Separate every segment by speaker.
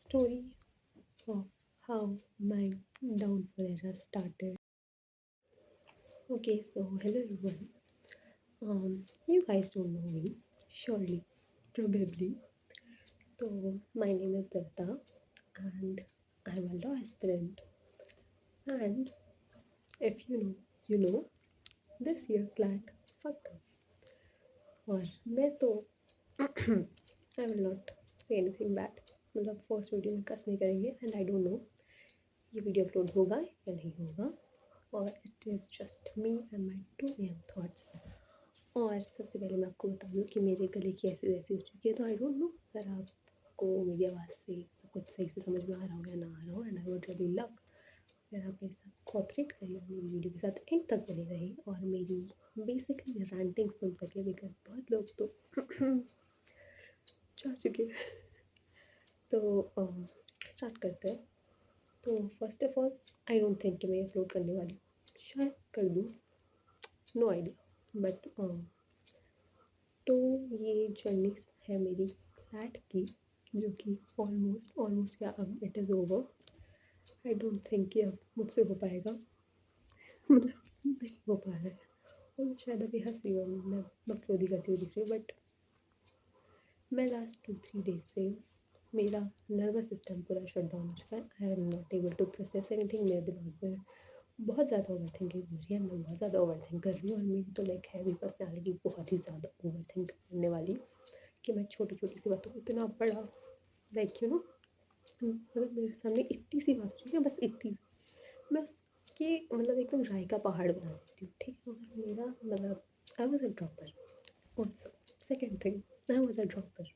Speaker 1: story of how my downfall era started. Okay, so hello everyone. You guys don't know me, surely, probably. So my name is Devta, and I'm a law aspirant. And if you know, you know. This year client fucked up. और मैं तो I will not say anything bad. मतलब first video में cuss नहीं करेंगे and I don't know ये video upload होगा या नहीं होगा. और it is just me and my two AM thoughts. और सबसे पहले मैं आपको बता दूँ कि मेरे गले की ऐसी वैसी हो चुकी है, तो आई डोंट नो अगर आपको मेरी आवाज़ से सब कुछ सही से समझ में आ रहा हो या ना आ रहा हो. And I would really love अगर आप मेरे साथ कोऑपरेट करिए, मेरी वीडियो के साथ एंड तक बने रहिए और मेरी बेसिकली रैंटिंग सुन सके, बिकॉज बहुत लोग तो जा चुके हैं. तो स्टार्ट करते हैं. तो first of all I don't think कि मैं अपलोड करने वाली हूँ, शायद कर दूँ, नो आइडिया. बट तो ये जर्नी है मेरी फ्लैट की, जो कि ऑलमोस्ट क्या अब it is over. I don't think कि अब मुझसे हो पाएगा. मतलब नहीं हो पा रहा है. और शायद अभी हंसी और मैं बकचोदी करती हुई दिख रही हूँ. बट मैं लास्ट 2-3 डेज से मेरा नर्वस सिस्टम पूरा शट डाउन हो चुका है. I am not able to process anything. मेरे दिमाग में बहुत ज़्यादा ओवर थिंकिंग हो रही है. मैं बहुत ज़्यादा ओवर थिंक कर रही हूँ. और मेरी तो लाइक है भी पर्सनैलिटी बहुत ही ज़्यादा ओवर थिंक करने वाली, कि मैं छोटी छोटी सी बातों को इतना बड़ा लाइक यू नो मतलब मेरे सामने इतनी सी बात हो चुकी है, बस इतनी मैं उसके मतलब एकदम राय का पहाड़ बना देती हूँ. ठीक है. और मेरा मतलब I was a dropper also. Second thing, I was a dropper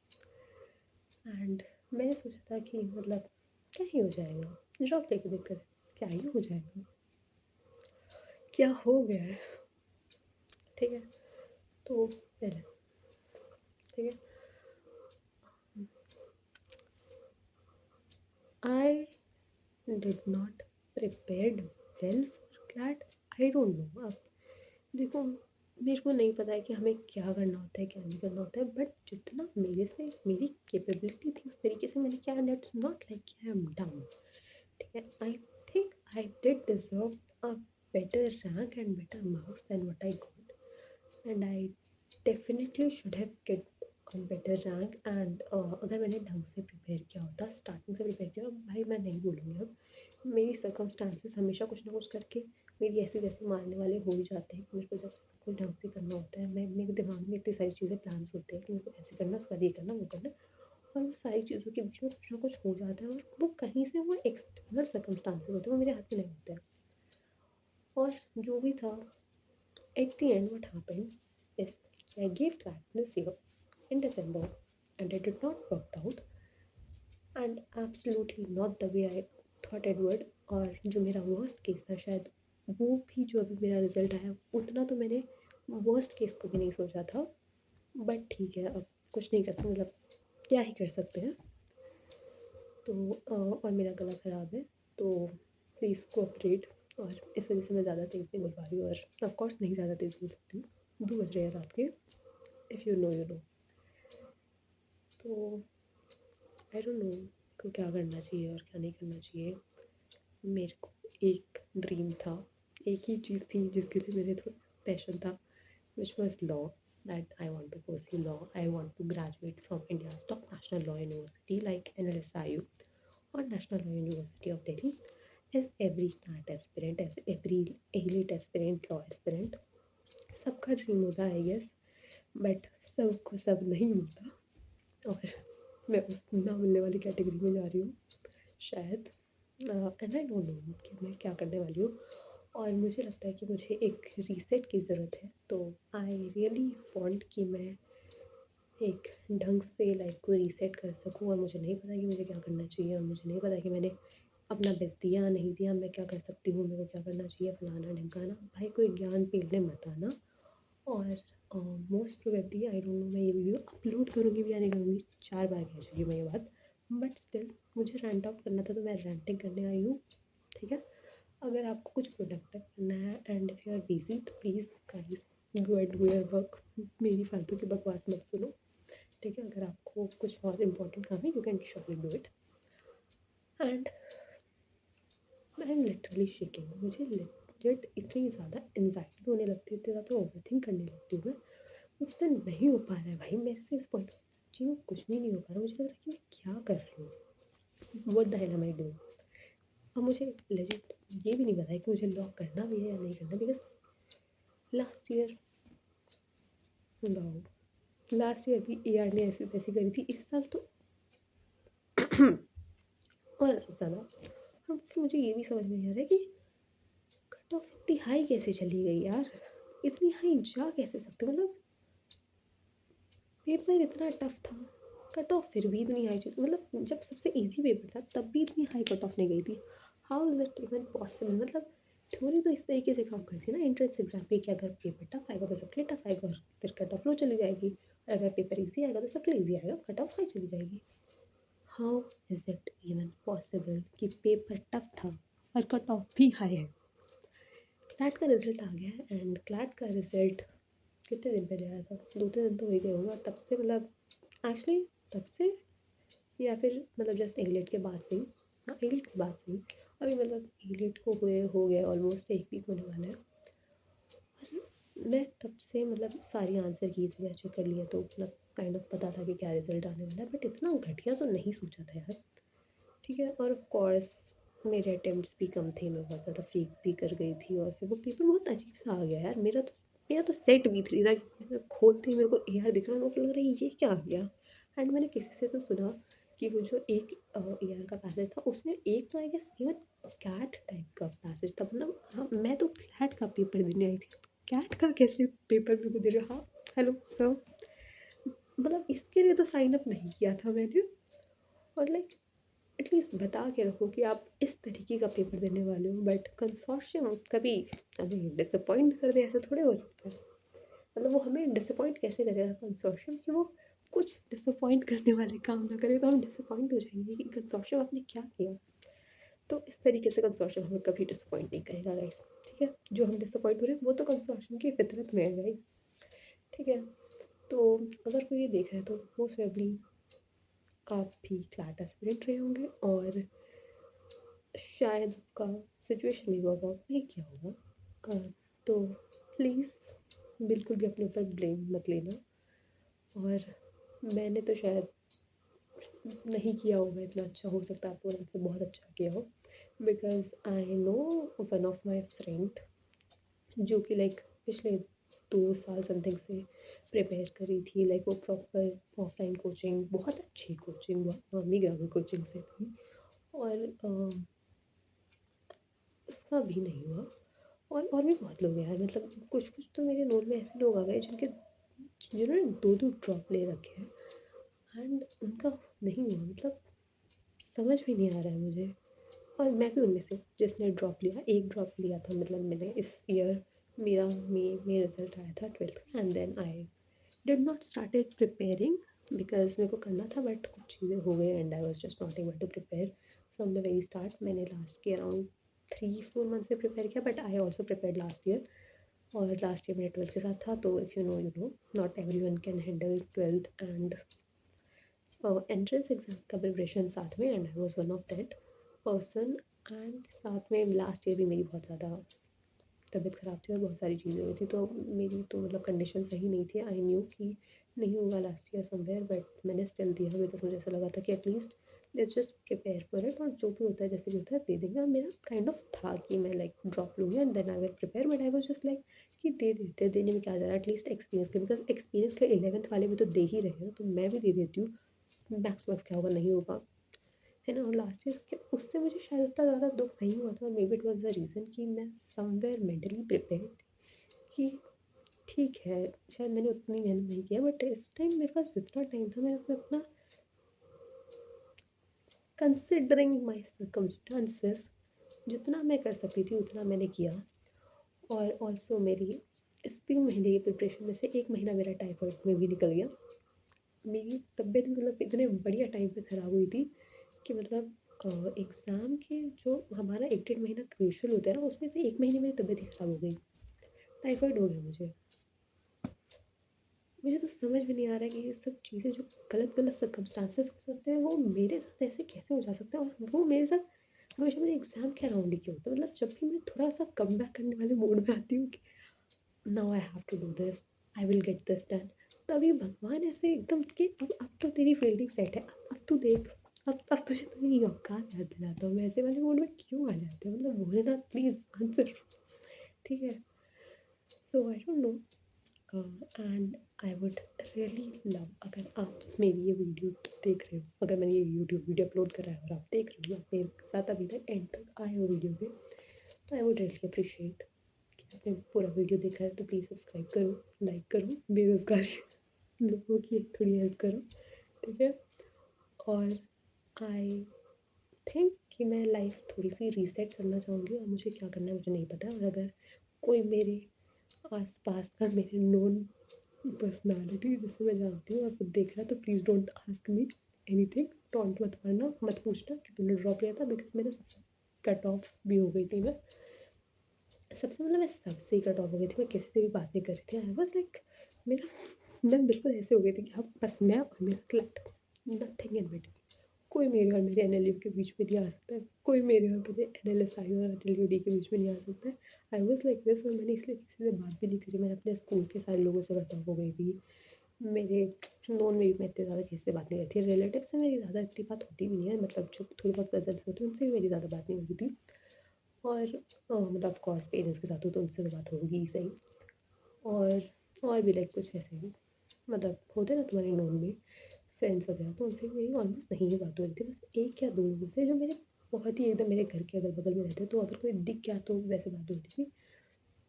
Speaker 1: and मैंने सोचा था कि मतलब क्या ही हो जाएगा ड्रॉप लेके देखकर, क्या ही हो जाएगा, क्या हो गया है. ठीक है. तो पहले ठीक है, आई did not prepared well for that. I don't no. अब देखो, मेरे को नहीं पता है कि हमें क्या करना होता है क्या नहीं करना होता है. बट जितना मेरे से मेरी कैपेबिलिटी थी उस तरीके से मैंने किया. And it's not like I am down. ठीक है. I think I did deserve a better rank and better marks than what I got, and I definitely should have get a better rank. and अगर मैंने ढंग से prepare किया होता, starting से prepare किया. भाई मैं नहीं बोलूँगी. अब मेरी सर्कमस्टांसेस हमेशा कुछ ना कुछ करके मेरी ऐसे वैसे मारने वाले हो ही जाते हैं. मेरे को जब कुछ ढंग से करना होता है, मैं मेरे दिमाग में इतनी सारी चीज़ें प्लान्स होते हैं कि मेरे को ऐसे करना, उसके बाद ये करना, वो करना. और वो सारी चीज़ों के बीच में कुछ ना कुछ हो जाता है. और वो कहीं से वो एक्सटर्नल सर्कमस्टांसेस होते हैं, वो मेरे हाथ में नहीं होते हैं. और जो भी था, at the end what happened is I gave that this year in December, and it did not work out, and absolutely not the way I thought it would. और जो मेरा वर्स्ट केस था, शायद वो भी जो अभी मेरा रिजल्ट आया, उतना तो मैंने वर्स्ट केस को भी नहीं सोचा था. बट ठीक है, अब कुछ नहीं कर सकते. मतलब क्या ही कर सकते हैं. तो और मेरा गला ख़राब है, तो प्लीज़ कोऑपरेट. और इस वजह से मैं ज़्यादा तेज़ नहीं बोल पा रही हूँ. और ऑफकोर्स नहीं ज़्यादा तेज़ बोल सकती हूँ. 2 बज रहे हैं रात के. If you no you know. तो आई डोंट नो को क्या करना चाहिए और क्या नहीं करना चाहिए. मेरे को एक ड्रीम था, एक ही चीज़ थी जिसके लिए मेरे थोड़ा पैशन था, which was law. That I want to pursue law. I want to graduate from India's top national law university like NLSIU or National Law University of Delhi, as every CAT aspirant, as every elite aspirant, law aspirant. सबका dream होता है I guess, but सबको सब नहीं मिलता. और मैं उस ना मिलने वाली कैटेगरी में जा रही हूँ शायद. एंड आई डोंट नो कि मैं क्या करने वाली हूँ. और मुझे लगता है कि मुझे एक रीसेट की ज़रूरत है. तो आई रियली वांट कि मैं एक ढंग से लाइफ को रीसेट कर सकूँ. और मुझे नहीं पता कि मुझे क्या करना चाहिए, और मुझे नहीं पता कि मैंने अपना बेस्ट दिया नहीं दिया, मैं क्या कर सकती हूँ, मेरे को क्या करना चाहिए, फलाना ढिमकाना. भाई कोई ज्ञान पेलने मत आना. और most probably I don't no मैं ये वीडियो अपलोड करूँगी भी या नहीं करूँगी. 4 बार कह चुकी हूँ मैं ये बात. बट स्टिल मुझे रैंट आउट करना था, तो मैं रैंटिंग करने आई हूँ. ठीक है. अगर आपको कुछ प्रोडक्टिव करना है and if you are busy, तो please guys go and do your work. मेरी फालतू की बकवास मत सुनो. ठीक है. अगर आपको कुछ और इम्पोर्टेंट काम है, you can surely do it. And I am literally shaking. मुझे लेजिट इतनी ज़्यादा एनजाइटी होने लगती है, इतनी ज़्यादा ओवरथिंक करने लगती हूँ मैं। मुझसे नहीं हो पा रहा है भाई, मेरे से इस पॉइंट सच्ची में कुछ भी नहीं हो पा रहा। मुझे लग रहा है कि मैं क्या कर रही हूँ, what the hell am I doing. अब मुझे लेजिट ये भी नहीं पता है कि मुझे लॉ करना भी है या नहीं करना, because last year last year भी AR ने ऐसी तैसी करी थी, इस साल तो और ज़्यादा। और फिर मुझे ये भी समझ में नहीं आ रहा है कि कट ऑफ इतनी हाई कैसे चली गई यार, इतनी हाई जा कैसे सकते, मतलब पेपर इतना टफ था, कट ऑफ फिर भी इतनी हाई चली, मतलब जब सबसे इजी पेपर था तब भी इतनी हाई कट ऑफ नहीं गई थी। How is it even possible. मतलब थ्योरी तो इस तरीके से काम करती है ना एंट्रेंस एग्जाम पे कि अगर पेपर टफ आएगा तो सबके टफ आएगा और फिर कट ऑफ लो चली जाएगी, और अगर पेपर ईजी आएगा तो सबके ईजी आएगा, कट ऑफ हाई चली जाएगी। How is it even possible कि पेपर टफ था और कट ऑफ भी हाई है। क्लैट का रिजल्ट आ गया है, एंड क्लैट का रिजल्ट कितने दिन पहले आया था, 2-3 दिन तो हो ही गए होंगे, और तब से मतलब एक्चुअली तब से या फिर मतलब जस्ट एगलेट के बाद से ही, हाँ एगलेट के बाद से ही, अभी मतलब एगलेट को हुए हो गया ऑलमोस्ट 1 वीक होने वाला है। और मैं तब से मतलब सारी आंसर की थी, चेक कर लिया, तो मतलब काइंड ऑफ पता था कि क्या रिजल्ट आने वाला है, बट इतना घटिया तो नहीं सोचा था यार। ठीक है, और ऑफ कोर्स मेरे अटेम्प्ट्स भी कम थे, मैं बहुत ज़्यादा फ्रीक भी कर गई थी, और फिर वो पेपर बहुत अजीब सा आ गया यार। मेरा तो सेट B3 था, खोलते ही मेरे को AR दिख रहा है, मेरे को लग रहा है ये क्या आ गया। एंड मैंने किसी से तो सुना कि वो जो एक AR का पैसेज था उसमें एक तो I guess even CAT type का पैसेज था, मतलब हाँ मैं तो कैट का पेपर देने आई थी, कैट का कैसे पेपर मेरे को दे रहे हो। हाँ हेलो हेलो, मतलब इसके लिए तो साइन अप नहीं किया था मैंने। और लाइक एटलीस्ट बता के रखो कि आप इस तरीके का पेपर देने वाले हो, बट कंसोर्शियम कभी हमें डिसअपॉइंट कर दे, ऐसा थोड़े हो सकता है। मतलब वो हमें डिसअपॉइंट कैसे करेगा कंसोर्शियम, कि वो कुछ डिसअपॉइंट करने वाले काम ना करे, तो हम डिसअपॉइंट हो जाएंगे कि कंसोर्शियम आपने क्या किया। तो इस तरीके से कंसोर्शियम हमें कभी डिसअपॉइंट नहीं करेगा गाइस, ठीक है। जो हम डिसअपॉइंट हो रहे हैं वो तो कंसोर्शियम की फितरत में है गाइस, ठीक है। तो अगर कोई ये देख रहा है तो मोस्ट प्रोबेबली आप भी क्लैट एस्पिरेंट रहे होंगे, और शायद आपका सिचुएशन भी वर्क आउट नहीं किया होगा। तो प्लीज़ बिल्कुल भी अपने ऊपर ब्लेम मत लेना, और मैंने तो शायद नहीं किया होगा इतना अच्छा, हो सकता है आपने मुझसे बहुत अच्छा किया हो, because I know one of my friend जो कि लाइक पिछले 2 साल समथिंग से प्रिपेयर करी थी, लाइक वो प्रॉपर ऑफलाइन कोचिंग, बहुत अच्छी कोचिंग, बहुत नामी गिरामी कोचिंग से थी, और उसका भी नहीं हुआ। और भी बहुत लोग हैं यार, मतलब कुछ कुछ तो मेरे नोट में ऐसे लोग आ गए जिन्होंने 2-2 ड्रॉप ले रखे हैं, एंड उनका नहीं हुआ, मतलब समझ में नहीं आ रहा है मुझे। और मैं भी उनमें से जिसने ड्रॉप लिया, एक ड्रॉप लिया था, मतलब मैंने इस ईयर मेरा मई में रिजल्ट आया था 12th का, and then I did not started preparing because मेरे को करना था, बट कुछ चीज़ें हो गई and I was just not able to prepare from the very start. मैंने लास्ट के अराउंड 3-4 मंथ से प्रिपेयर किया, but I also prepare last year, और लास्ट ईयर मेरे 12th के साथ था, तो if you know not every one can handle 12th and entrance exam का प्रिपरेशन साथ में, and I was one of that person. And साथ में लास्ट ईयर भी मेरी बहुत ज़्यादा तबीयत ख़राब थी और बहुत सारी चीज़ें हुई थी, तो मेरी तो मतलब कंडीशन सही नहीं थी। आई न्यू कि नहीं होगा लास्ट ईयर समवेयर, बट मैंने स्टिल दिया बिकॉज मुझे ऐसा लगा था कि at least let's just prepare for it, और जो भी होता है जैसे भी होता है दे देंगे। और मेरा काइंड ऑफ था कि मैं लाइक ड्रॉप लूँगी and then I will prepare, but I was just like कि दे देते हैं, देने में क्या जा रहा है, एटलीस्ट एक्सपीरियंस के, बिकॉज एक्सपीरियंस के 11th वाले भी तो दे ही रहे हैं, तो मैं भी दे देती हूँ, मैक्स मैक्स क्या होगा, नहीं होगा, है ना। और लास्ट ईयर के उससे मुझे शायद उतना ज़्यादा दुख नहीं हुआ था, और may be it was the reason कि मैं समवेयर मेंटली प्रिपेयर थी कि ठीक है शायद मैंने उतनी मेहनत नहीं किया, बट इस टाइम मेरे पास जितना टाइम था मैंने उसमें अपना, कंसिडरिंग माई सर्कमस्टांसेस, जितना मैं कर सकती थी उतना मैंने किया। और ऑल्सो मेरी इस 3 महीने की प्रिपरेशन में से 1 महीना मेरा टाइफाइड में भी निकल गया। मेरी तबीयत मतलब इतने बढ़िया टाइम पे ख़राब हुई थी कि मतलब एग्ज़ाम के जो हमारा 1-1.5 महीना क्रूशल होता है ना, उसमें से 1 महीने मेरी तबीयत ही ख़राब हो गई, टाइफाइड हो गया मुझे। मुझे तो समझ में नहीं आ रहा है कि ये सब चीज़ें जो गलत गलत सर्कमस्टांसेस हो सकते हैं वो मेरे साथ ऐसे कैसे हो जा सकते हैं, और वो मेरे साथ हमेशा मेरे एग्ज़ाम के अराउंड ही क्यों होता है। मतलब जब भी मैं थोड़ा सा कम बैक करने वाले मोड में आती हूँ कि now I have to do this, I will get this done, तभी भगवान ऐसे एकदम कि अब तो तेरी फील्डिंग सेट है, अब तू देख, अब तुझे मेरी औकात याद दिलाता हूँ। मैं ऐसे वाले मूड में क्यों आ जाते हैं, मतलब भोलेनाथ प्लीज़ आंसर। ठीक है, so I don't know, and I would really love अगर आप मेरी ये वीडियो देख रहे हो, अगर मैंने ये यूट्यूब वीडियो अपलोड करा है और आप देख रहे हो, आप मेरे साथ अभी तक एंड तक आए हो वीडियो पे, तो आई वुड रियली अप्रिशिएट कि आपने पूरा वीडियो देखा है। तो प्लीज़ सब्सक्राइब करो, लाइक करो, बेरोज़गार लोगों की थोड़ी हेल्प करो, ठीक है। और आई थिंक कि मैं लाइफ थोड़ी सी रीसेट करना चाहूँगी, और मुझे क्या करना है मुझे नहीं पता। और अगर कोई मेरे आस पास का मेरे नोन पर्सनालिटी जिससे मैं जानती हूँ और खुद देख रहा है, तो please don't ask me anything, taunt मत मारना, मत पूछना कि तूने ड्रॉप लिया था, बिकॉज मैंने सबसे कट ऑफ भी हो गई थी। मैं सबसे मतलब मैं सबसे ही कट ऑफ हो गई थी, मैं किसी से भी बात नहीं कर रही थी। आई वॉज लाइक मेरा मैं बिल्कुल ऐसे हो गई थी कि अब बस मैं और मेरा क्लट, नथिंग इन बिटवीन। कोई मेरे और मेरे एनएलयू के बीच में नहीं आ सकता है, कोई मेरे और मेरे एनएलएसआई और एनएलयूडी के बीच में नहीं आ सकता है। आई वॉज लाइक दिस, और मैंने इसलिए किसी से बात भी नहीं करी। मैंने अपने स्कूल के सारे लोगों से कट ऑफ हो गई थी। मेरे नॉन में भी मैं इतनी ज़्यादा किसी से बात नहीं करती, रिलेटिव से मेरी ज़्यादा इतनी बात होती भी नहीं है, मतलब जो थोड़ी बहुत कजन्स होती है उनसे भी मेरी ज़्यादा बात नहीं होती थी। और मतलब ऑफ कोर्स पेरेंट्स के साथ हो तो उनसे तो बात होगी ही सही। और भी लाइक कुछ ऐसे ही मतलब होते ना तुम्हारे नॉन में फ्रेंड्स वगैरह, तो उनसे मेरी ऑलमोस्ट नहीं ही बात हो रही थी। बस एक या दो लोगों से जो मेरे बहुत ही एकदम मेरे घर के अगल बगल में रहते, तो अगर कोई दिख गया तो वैसे बात होती थी।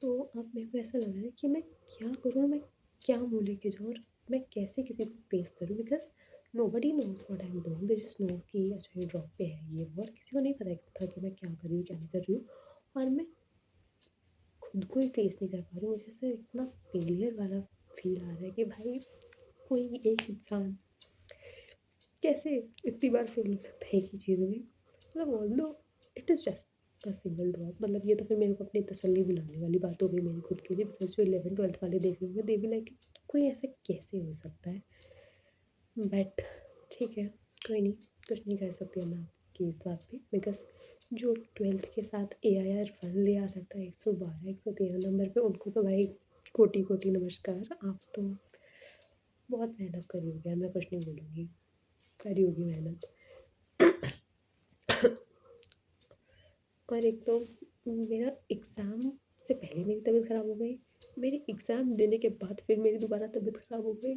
Speaker 1: तो अब मेरे को ऐसा लग रहा है कि मैं क्या करूँ, मैं क्या मुँह लेके जाऊँ, और मैं कैसे किसी को फेस करूँ, because nobody knows what I am doing, they just know कि अच्छा ये ड्रॉप पे है ये वो, और किसी को नहीं पता था कि मैं क्या कर रही हूँ क्या नहीं कर रही हूँ। और मैं खुद को ही फेस नहीं कर पा रही हूँ। मुझे ऐसा इतना फेलियर वाला फील आ रहा है कि भाई कोई एक इंसान कैसे इतनी बार फेल हो सकता है एक ही चीज़ में। मतलब although it is just a single drop, मतलब ये तो फिर मेरे को अपनी तसल्ली दिलाने वाली बात हो गई मेरी खुद के लिए, बिकॉज जो 11th 12th वाले देख रहे होंगे दे भी लाइक कोई ऐसे कैसे हो सकता है। बट ठीक है, कोई नहीं, कुछ नहीं कर सकती मैं आपकी इस बात पे, बिकॉज जो 12th के साथ AIR 1 ले आ सकता है 112 113 नंबर पे, उनको तो भाई कोटि कोटि नमस्कार। आप तो बहुत मेहनत करी होगी यार, मैं कुछ नहीं बोलूँगी, करी होगी मेहनत। और एक तो मेरा एग्ज़ाम से पहले मेरी तबीयत ख़राब हो गई, मेरे एग्ज़ाम देने के बाद फिर मेरी दोबारा तबीयत ख़राब हो गई,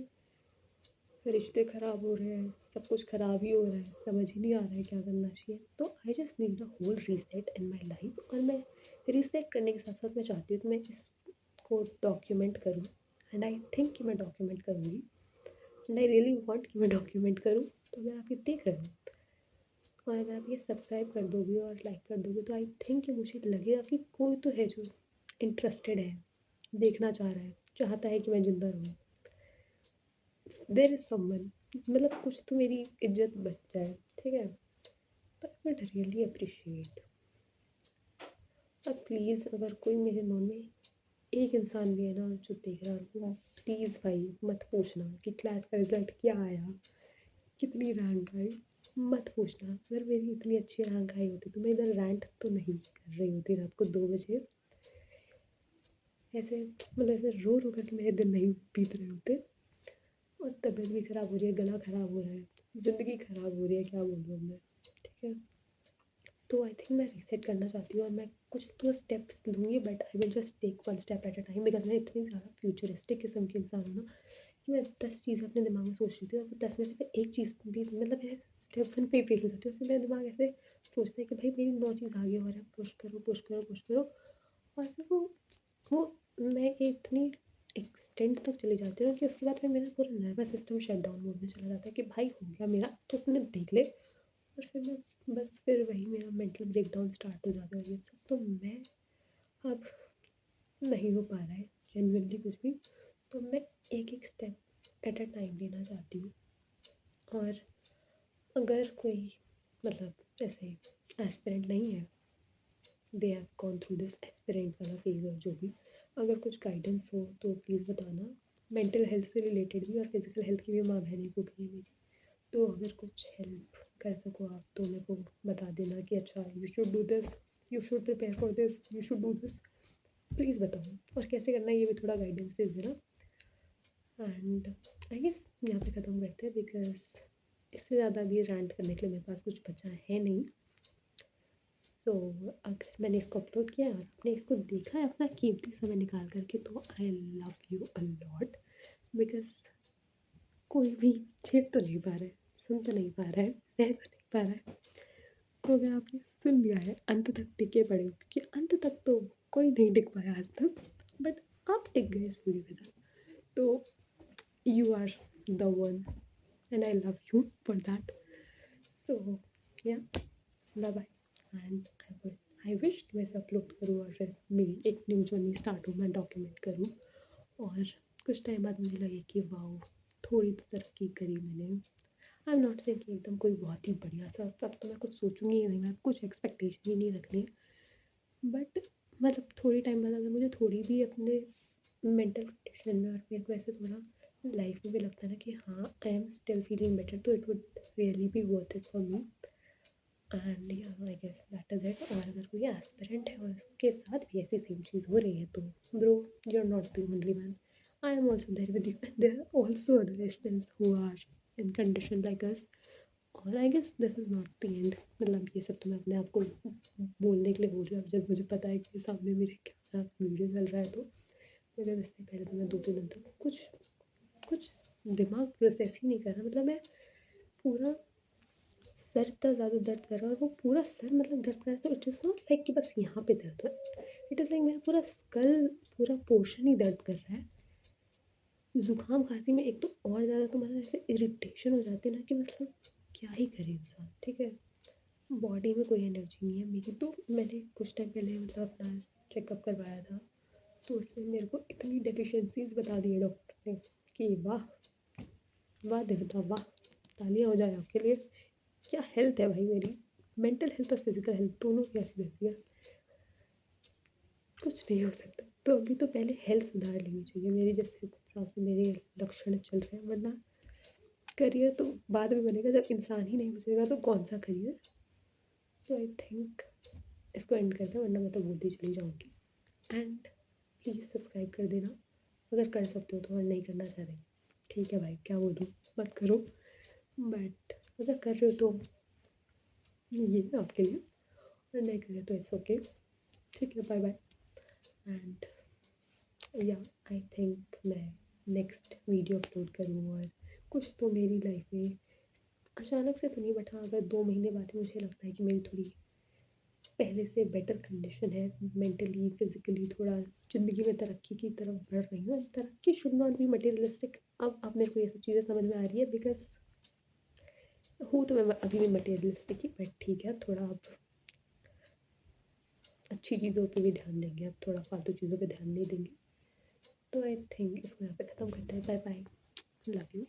Speaker 1: रिश्ते ख़राब हो रहे हैं, सब कुछ ख़राब ही हो रहा है, समझ ही नहीं आ रहा है क्या करना चाहिए। तो I just need a whole reset in my life, और मैं रीसेट करने के साथ साथ मैं चाहती हूँ कि मैं इसको डॉक्यूमेंट करूँ, एंड आई थिंक कि मैं डॉक्यूमेंट करूँगी, एंड आई रियली वांट कि मैं डॉक्यूमेंट करूँ। तो अगर आप ये देख रहे हो और अगर आप ये सब्सक्राइब कर दोगे और लाइक कर दोगे, तो आई थिंक कि मुझे लगेगा कि कोई तो है जो इंटरेस्टेड है, देखना चाह रहा है, चाहता है कि मैं ज़िंदा रहूँ। देयर इज़ समवन, मतलब कुछ तो मेरी इज्जत बच जाए, ठीक है। तो आई वुड रियली अप्रिशिएट। और प्लीज़ अगर कोई मेरे नॉन में एक इंसान भी है ना जो देख रहा है, प्लीज़ भाई मत पूछना कि क्लैट का रिजल्ट क्या आया, कितनी रैंक आई, मत पूछना। अगर मेरी इतनी अच्छी रैंक आई होती तो मैं इधर रैंट तो नहीं कर रही होती रात को 2 बजे, ऐसे मतलब ऐसे रो रो करके मेरे दिन नहीं बीत रहे होते। और तबीयत भी ख़राब हो रही है, गला ख़राब हो रहा है, ज़िंदगी ख़राब हो रही है, क्या बोलूँ मैं, ठीक है। तो आई थिंक मैं रीसेट करना चाहती हूँ, और मैं कुछ तो स्टेप्स लूँगी, but I will just take 1 step at a time, because मैं इतनी ज़्यादा फ्यूचरिस्टिक किस्म की इंसान हूँ ना कि मैं 10 चीज़ें अपने दिमाग में सोच रही थी, और 10 में से फिर एक चीज़ भी मतलब मैं स्टेप 1 पे ही फेल हो जाती हूँ। फिर मेरा दिमाग ऐसे सोचता है कि भाई मेरी 9 चीज़ आगे और है, पुश करो पुश करो पुश करो। और फिर वो मैं इतनी एक्सटेंड तक चली जाती हूँ कि उसके बाद फिर मेरा पूरा nervous system shut down mode में चला जाता है कि भाई हो गया मेरा, तो तुमने देख ले। और फिर मैं बस फिर वही मेरा मेंटल ब्रेकडाउन स्टार्ट हो जाता है, ये सब। तो मैं अब नहीं हो पा रहा है जेन्युइनली कुछ भी, तो मैं एक एक स्टेप एट अ टाइम लेना चाहती हूँ। और अगर कोई मतलब ऐसे एस्पिरेंट नहीं है, they have gone through this aspirant वाला फेज और जो भी, अगर कुछ गाइडेंस हो तो प्लीज़ बताना। मेंटल हेल्थ से रिलेटेड भी और फिज़िकल हेल्थ की भी माँ बहन एक हो गई है मेरी। तो अगर कुछ हेल्प कर सको आप तो मेरे को बता देना कि अच्छा you should do this, you should prepare for this, you should do this, please बताओ। और कैसे करना है ये भी थोड़ा गाइडेंस दे देना। एंड आई गेस यहाँ पे ख़त्म करते हैं, बिकॉज इससे ज़्यादा भी रैंट करने के लिए मेरे पास कुछ बचा है नहीं। सो अगर मैंने इसको अपलोड किया और आपने इसको देखा है अपना कीमती समय निकाल करके, तो I love you a lot. Because कोई भी झेल तो नहीं पा रहा है, सुन तो नहीं पा रहा है, सह तो नहीं पा रहा है। तो अगर आपने सुन लिया है अंत तक टिके पड़े, क्योंकि अंत तक तो कोई नहीं टिक पाया आज तक, बट आप टिक गए इस वीडियो के साथ, तो you are the one and I love you for that. So yeah, bye bye. And I wish मैं इसे अपलोड करूँ और फिर मेरी एक न्यू जर्नी स्टार्ट हो, मैं डॉक्यूमेंट करूँ और कुछ टाइम बाद मुझे लगे कि वाओ थोड़ी तो तरक्की करी मैंने। आई एम नॉट सेइंग कि एकदम कोई बहुत ही बढ़िया सा, तब तो मैं कुछ सोचूंगी ही नहीं, मैं कुछ एक्सपेक्टेशन ही नहीं रखनी, बट मतलब थोड़ी टाइम बाद अगर मुझे थोड़ी भी अपने मेंटल कंडीशन में और मेरे को ऐसे थोड़ा लाइफ में भी लगता है ना कि हाँ I am still feeling better, तो it would really be worth it for me. And I guess that is it. और अगर कोई एस्पिरेंट है और उसके साथ भी ऐसी सेम चीज़ हो रही है, तो bro you are not the only one, I am also there with you, and there are also other students who are in condition like us. और I guess this is not the end. मतलब ये सब तो मैं अपने आप को बोलने के लिए बोल रही हूँ, अब जब मुझे पता है कि सामने मेरे क्या वीडियो चल रहा है, तो मगर इससे पहले तो मैं 2-3 दिन तक कुछ दिमाग प्रोसेस ही नहीं कर रहा। मतलब मैं पूरा सर इतना ज़्यादा दर्द कर रहा है, और वो पूरा सर मतलब दर्द कर रहा है, तो इट इज़ नॉट लाइक कि बस यहाँ पे दर्द हो, इट इज़ लाइक मेरा पूरा स्कल, पूरा पोर्शन ही दर्द कर रहा है। ज़ुकाम खांसी में एक तो और ज़्यादा, तो मतलब ऐसे इरिटेशन हो जाती है ना कि मतलब क्या ही करे इंसान, ठीक है। बॉडी में कोई एनर्जी नहीं है मेरी। तो मैंने कुछ टाइम पहले मतलब अपना चेकअप करवाया था, तो उसमें मेरे को इतनी डेफिशिएंसीज बता दी है डॉक्टर ने कि वाह वाह देवता वाह, तालियां हो जाए आपके लिए। क्या हेल्थ है भाई मेरी, मेंटल हेल्थ और फिजिकल हेल्थ दोनों की ऐसी रहती है, कुछ नहीं हो सकता। तो अभी तो पहले हेल्थ सुधार लेनी चाहिए मेरी, जैसे हिसाब से मेरे लक्षण चल रहे हैं, वरना करियर तो बाद में बनेगा, जब इंसान ही नहीं बचेगा तो कौन सा करियर। तो आई थिंक इसको एंड करते हैं, वरना मैं तो बोलती चली जाऊँगी। एंड प्लीज़ सब्सक्राइब कर देना अगर कर सकते हो तो, और नहीं करना चाह रहे ठीक है भाई, क्या बोलूँ, मत करो, बट अगर कर रहे हो तो ये आपके लिए, और नहीं कर रहे तो इट्स ओके, ठीक है, बाय बाय। एंड या आई थिंक मैं नेक्स्ट वीडियो अपलोड करूँ, और कुछ तो मेरी लाइफ में अचानक से तो नहीं, बट हाँ अगर 2 महीने बाद मुझे लगता है कि मेरी थोड़ी पहले से बेटर कंडीशन है, मेंटली फिजिकली थोड़ा ज़िंदगी में तरक्की की तरफ बढ़ रही हूँ। तरक्की शुड नॉट बी मटेरियलिस्टिक। अब मेरे को ये सब चीज़ें समझ में आ रही है, बिकॉज हूँ तो मैं अभी भी मटेरियलिस्टिक ही, बट ठीक है, थोड़ा अब अच्छी चीज़ों पे भी ध्यान देंगे, अब थोड़ा फालतू चीज़ों पे ध्यान नहीं देंगे। तो आई थिंक इसको यहाँ पे ख़त्म करते हैं। Bye bye, love you.